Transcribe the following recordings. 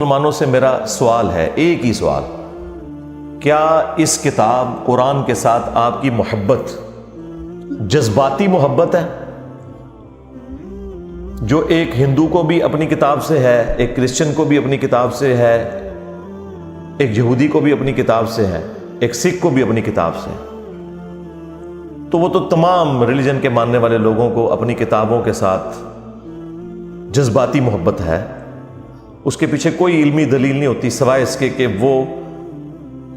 مسلمانوں سے میرا سوال ہے، ایک ہی سوال، کیا اس کتاب قرآن کے ساتھ آپ کی محبت جذباتی محبت ہے جو ایک ہندو کو بھی اپنی کتاب سے ہے، ایک کرسچن کو بھی اپنی کتاب سے ہے، ایک یہودی کو بھی اپنی کتاب سے ہے، ایک سکھ کو بھی اپنی کتاب سے ہے؟ تو وہ تو تمام ریلیجن کے ماننے والے لوگوں کو اپنی کتابوں کے ساتھ جذباتی محبت ہے۔ اس کے پیچھے کوئی علمی دلیل نہیں ہوتی سوائے اس کے کہ وہ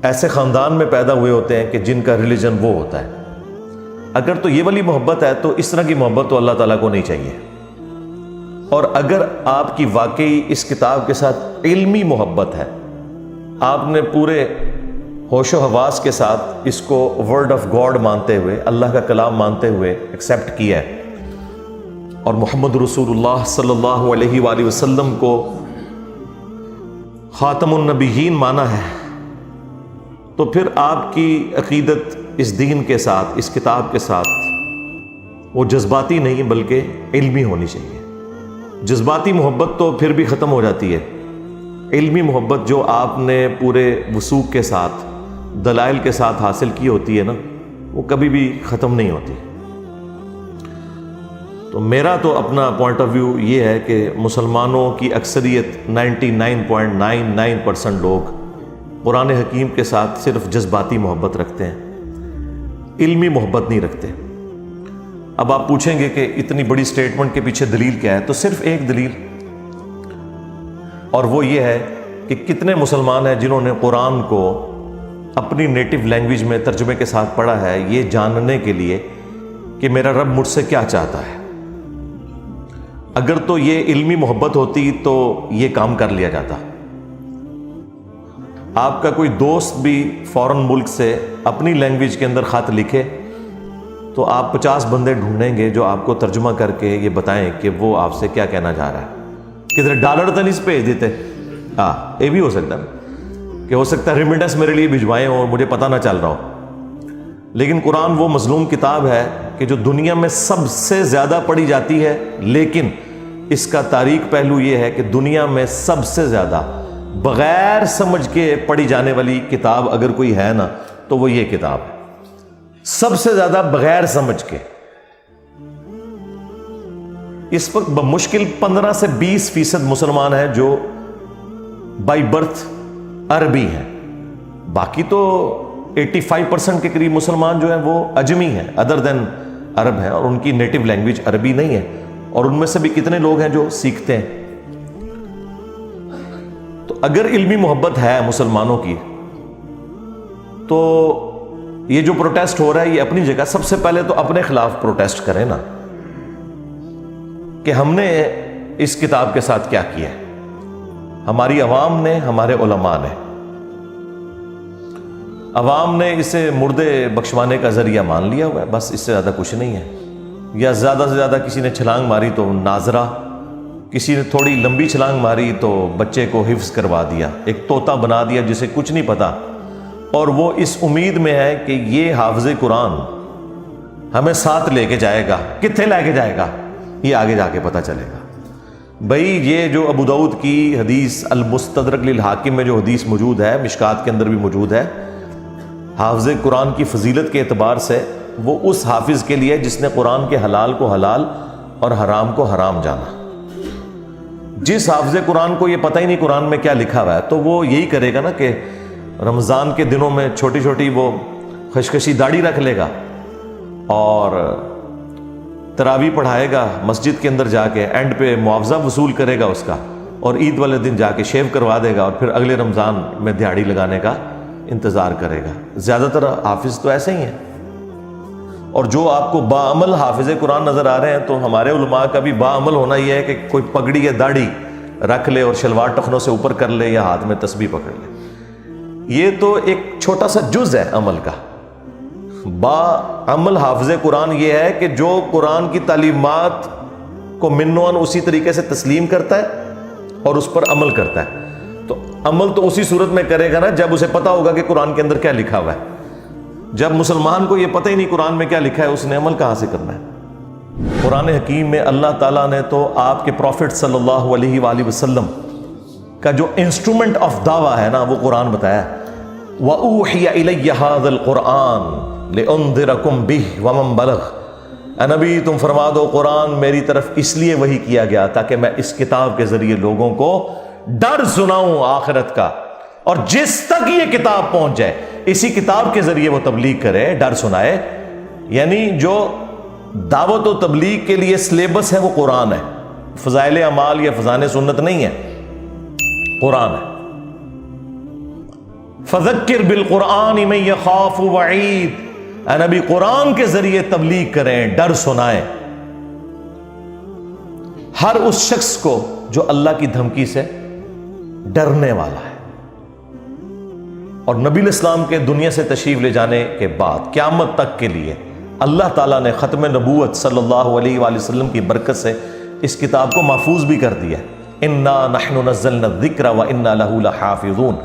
ایسے خاندان میں پیدا ہوئے ہوتے ہیں کہ جن کا ریلیجن وہ ہوتا ہے۔ اگر تو یہ والی محبت ہے تو اس طرح کی محبت تو اللہ تعالیٰ کو نہیں چاہیے۔ اور اگر آپ کی واقعی اس کتاب کے ساتھ علمی محبت ہے، آپ نے پورے ہوش و حواس کے ساتھ اس کو ورڈ آف گاڈ مانتے ہوئے، اللہ کا کلام مانتے ہوئے ایکسیپٹ کیا ہے اور محمد رسول اللہ صلی اللہ علیہ وآلہ وسلم کو خاتم النبیین مانا ہے، تو پھر آپ کی عقیدت اس دین کے ساتھ، اس کتاب کے ساتھ وہ جذباتی نہیں بلکہ علمی ہونی چاہیے۔ جذباتی محبت تو پھر بھی ختم ہو جاتی ہے، علمی محبت جو آپ نے پورے وثوق کے ساتھ، دلائل کے ساتھ حاصل کی ہوتی ہے نا، وہ کبھی بھی ختم نہیں ہوتی۔ تو میرا تو اپنا پوائنٹ آف ویو یہ ہے کہ مسلمانوں کی اکثریت 99.99% لوگ قرآن حکیم کے ساتھ صرف جذباتی محبت رکھتے ہیں، علمی محبت نہیں رکھتے۔ اب آپ پوچھیں گے کہ اتنی بڑی سٹیٹمنٹ کے پیچھے دلیل کیا ہے؟ تو صرف ایک دلیل، اور وہ یہ ہے کہ کتنے مسلمان ہیں جنہوں نے قرآن کو اپنی نیٹو لینگویج میں ترجمے کے ساتھ پڑھا ہے، یہ جاننے کے لیے کہ میرا رب مجھ سے کیا چاہتا ہے۔ اگر تو یہ علمی محبت ہوتی تو یہ کام کر لیا جاتا۔ آپ کا کوئی دوست بھی فورن ملک سے اپنی لینگویج کے اندر خط لکھے تو آپ 50 بندے ڈھونڈیں گے جو آپ کو ترجمہ کر کے یہ بتائیں کہ وہ آپ سے کیا کہنا چاہ رہا ہے۔ کدھر ڈالر تو نہیں بھیج دیتے؟ یہ بھی ہو سکتا ہے کہ ہو سکتا ہے ریمیٹنس میرے لیے بھجوائیں اور مجھے پتہ نہ چل رہا ہو۔ لیکن قرآن وہ مظلوم کتاب ہے کہ جو دنیا میں سب سے زیادہ پڑھی جاتی ہے، لیکن اس کا تاریک پہلو یہ ہے کہ دنیا میں سب سے زیادہ بغیر سمجھ کے پڑھی جانے والی کتاب اگر کوئی ہے نا تو وہ یہ کتاب ہے، سب سے زیادہ بغیر سمجھ کے۔ اس وقت بمشکل 15 سے 20% مسلمان ہیں جو بائی برتھ عربی ہیں، باقی تو 85% کے قریب مسلمان جو ہیں وہ اجمی ہیں، ادر دین عرب ہیں، اور ان کی نیٹو لینگویج عربی نہیں ہے، اور ان میں سے بھی کتنے لوگ ہیں جو سیکھتے ہیں۔ تو اگر علمی محبت ہے مسلمانوں کی تو یہ جو پروٹیسٹ ہو رہا ہے یہ اپنی جگہ، سب سے پہلے تو اپنے خلاف پروٹیسٹ کریں نا کہ ہم نے اس کتاب کے ساتھ کیا کیا ہے، ہماری عوام نے، ہمارے علماء نے۔ عوام نے اسے مردے بخشوانے کا ذریعہ مان لیا ہوا ہے، بس اس سے زیادہ کچھ نہیں ہے۔ یا زیادہ سے زیادہ کسی نے چھلانگ ماری تو ناظرہ، کسی نے تھوڑی لمبی چھلانگ ماری تو بچے کو حفظ کروا دیا، ایک طوطا بنا دیا جسے کچھ نہیں پتا، اور وہ اس امید میں ہے کہ یہ حافظ قرآن ہمیں ساتھ لے کے جائے گا۔ کتنے لے کے جائے گا یہ آگے جا کے پتہ چلے گا۔ بھئی یہ جو ابو داؤد کی حدیث المستدرک للحاکم میں جو حدیث موجود ہے، مشکات کے اندر بھی موجود ہے، حافظ قرآن کی فضیلت کے اعتبار سے وہ اس حافظ کے لیے جس نے قرآن کے حلال کو حلال اور حرام کو حرام جانا۔ جس حافظ قرآن کو یہ پتہ ہی نہیں قرآن میں کیا لکھا ہوا ہے تو وہ یہی کرے گا نا کہ رمضان کے دنوں میں چھوٹی چھوٹی وہ خشخشی داڑھی رکھ لے گا اور تراویح پڑھائے گا مسجد کے اندر جا کے، اینڈ پہ معاوضہ وصول کرے گا اس کا، اور عید والے دن جا کے شیو کروا دے گا، اور پھر اگلے رمضان میں دیہڑی لگانے کا انتظار کرے گا۔ زیادہ تر حافظ تو ایسے ہی ہیں۔ اور جو آپ کو باعمل حافظ قرآن نظر آ رہے ہیں تو ہمارے علماء کا بھی باعمل ہونا یہ ہے کہ کوئی پگڑی یا داڑھی رکھ لے اور شلوار ٹخنوں سے اوپر کر لے یا ہاتھ میں تسبیح پکڑ لے۔ یہ تو ایک چھوٹا سا جز ہے عمل کا۔ باعمل حافظ قرآن یہ ہے کہ جو قرآن کی تعلیمات کو منوان اسی طریقے سے تسلیم کرتا ہے اور اس پر عمل کرتا ہے۔ تو عمل تو اسی صورت میں کرے گا نا جب اسے پتا ہوگا کہ قرآن کے اندر کیا لکھا ہوا ہے۔ جب مسلمان کو یہ پتہ ہی نہیں قرآن میں کیا لکھا ہے، اس نے عمل کہاں سے کرنا ہے؟ قرآن حکیم میں اللہ تعالیٰ نے تو آپ کے پروفٹ صلی اللہ علیہ وآلہ وسلم کا جو انسٹرومنٹ آف دعویٰ ہے نا وہ قرآن بتایا. وَأُوحِيَ إِلَيَّ هَذَا الْقُرْآنُ لِأُنذِرَكُم بِهِ وَمَن بَلَغَ. اے نبی تم فرما دو قرآن میری طرف اس لیے وحی کیا گیا تاکہ میں اس کتاب کے ذریعے لوگوں کو ڈر سناؤں آخرت کا، اور جس تک یہ کتاب پہنچ جائے اسی کتاب کے ذریعے وہ تبلیغ کرے، ڈر سنائے. یعنی جو دعوت و تبلیغ کے لیے سلیبس ہے وہ قرآن ہے، فضائل اعمال یا فضائل سنت نہیں ہے، قرآن ہے. فذکر بالقرآن من یخاف وعید. اے نبی قرآن کے ذریعے تبلیغ کریں، ڈر سنائیں ہر اس شخص کو جو اللہ کی دھمکی سے ڈرنے والا ہے. اور نبی الاسلام کے دنیا سے تشریف لے جانے کے بعد قیامت تک کے لیے اللہ تعالیٰ نے ختم نبوت صلی اللہ علیہ وآلہ وسلم کی برکت سے اس کتاب کو محفوظ بھی کر دیا. انا نحن نزلنا الذکر وانا لہ لحافظون.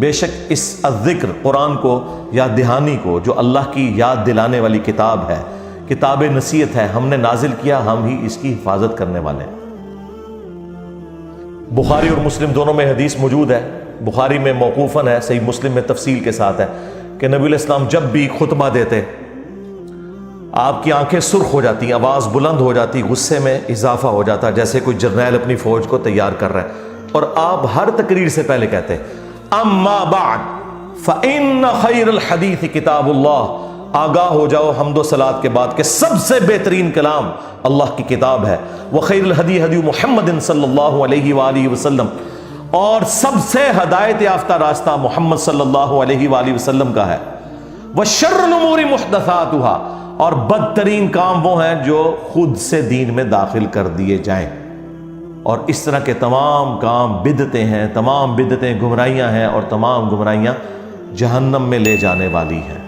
بے شک اس الذکر قرآن کو، یاد دہانی کو، جو اللہ کی یاد دلانے والی کتاب ہے، کتاب نصیحت ہے، ہم نے نازل کیا، ہم ہی اس کی حفاظت کرنے والے ہیں. بخاری اور مسلم دونوں میں حدیث موجود ہے. بخاری میں موقوفاً ہے، صحیح مسلم میں تفصیل کے ساتھ ہے کہ نبی علیہ السلام جب بھی خطبہ دیتے آپ کی آنکھیں سرخ ہو جاتی، آواز بلند ہو جاتی، غصے میں اضافہ ہو جاتا جیسے کوئی جرنیل اپنی فوج کو تیار کر رہا ہے. اور آپ ہر تقریر سے پہلے کہتے اما بعد فإن خیر الحدیث کتاب اللہ. آگاہ ہو جاؤ حمد و صلات کے بعد کہ سب سے بہترین کلام اللہ کی کتاب ہے. وخیر الہدی ہدی محمد صلی اللہ علیہ وآلہ وسلم. اور سب سے ہدایت یافتہ راستہ محمد صلی اللہ علیہ وآلہ وسلم کا ہے. وشر الامور محدثاتها. اور بدترین کام وہ ہیں جو خود سے دین میں داخل کر دیے جائیں. اور اس طرح کے تمام کام بدعتیں ہیں، تمام بدعتیں گمراہیاں ہیں، اور تمام گمراہیاں جہنم میں لے جانے والی ہیں.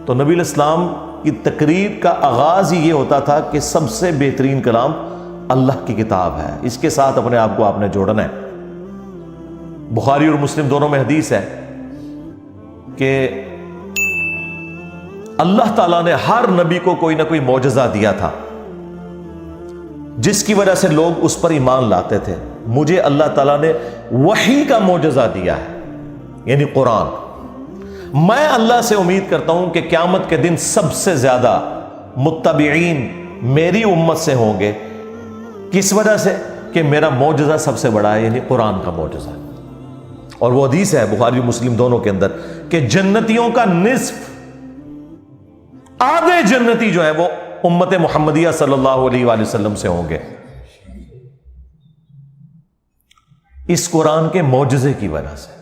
تو نبی علیہ السلام کی تقریر کا آغاز ہی یہ ہوتا تھا کہ سب سے بہترین کلام اللہ کی کتاب ہے. اس کے ساتھ اپنے آپ کو آپ نے جوڑنا ہے. بخاری اور مسلم دونوں میں حدیث ہے کہ اللہ تعالیٰ نے ہر نبی کو کوئی نہ کوئی معجزہ دیا تھا جس کی وجہ سے لوگ اس پر ایمان لاتے تھے. مجھے اللہ تعالیٰ نے وحی کا معجزہ دیا ہے، یعنی قرآن. میں اللہ سے امید کرتا ہوں کہ قیامت کے دن سب سے زیادہ متبعین میری امت سے ہوں گے. کس وجہ سے؟ کہ میرا معجزہ سب سے بڑا ہے، یعنی قرآن کا معجزہ. اور وہ حدیث ہے بخاری مسلم دونوں کے اندر کہ جنتیوں کا نصف، آدھے جنتی جو ہے وہ امت محمدیہ صلی اللہ علیہ وآلہ وسلم سے ہوں گے اس قرآن کے معجزے کی وجہ سے.